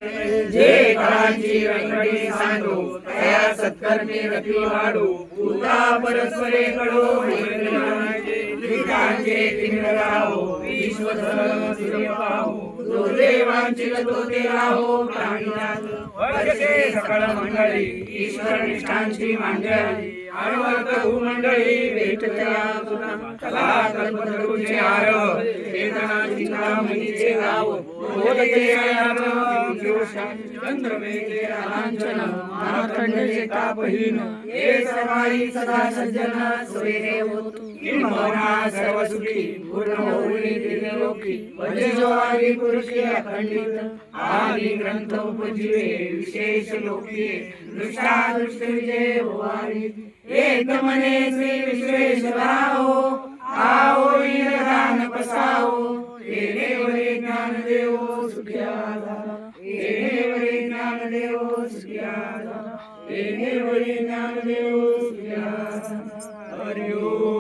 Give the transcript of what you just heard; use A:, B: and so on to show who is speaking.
A: जे काळाची व्यंकटी सांडू तया सत्कर्मी रती वाढू पूता परस्परे कडो विकांचे तिमिर राहो विश्वधर्म सूर्य पाहो जो देवांची तो ते राहो प्राणिनाथ वर्षे सकळ मंडळी ईश्वर निष्ठांची मांडळी अनवर्त भूमंडळी भेटतया कला कल्पतरूचे आरव चेतना चिंतामणीचे गाव बोलते चंद्रमेघे लांछन मार्कंडेय तापहीन हे सर्वाई सदा सज्जन सोयरे होतु किंबहुना सर्व सुखी पूर्ण होऊनी त्रिलोकी म्हणजे जो आदि पुरुषी अखंडित आदि ग्रंथ उपजीवे विशेष लोकी दृष्टा दृष्ट विजय होवारी एक मने श्री विश्वेश्वराहो आओ दान पसाओ येणे वरे ज्ञान देवो सुखिया झाला येणे वरे ज्ञान देवो सुखिया झाला येणे वरे ज्ञान देवो सुखिया झाला हरि ओम.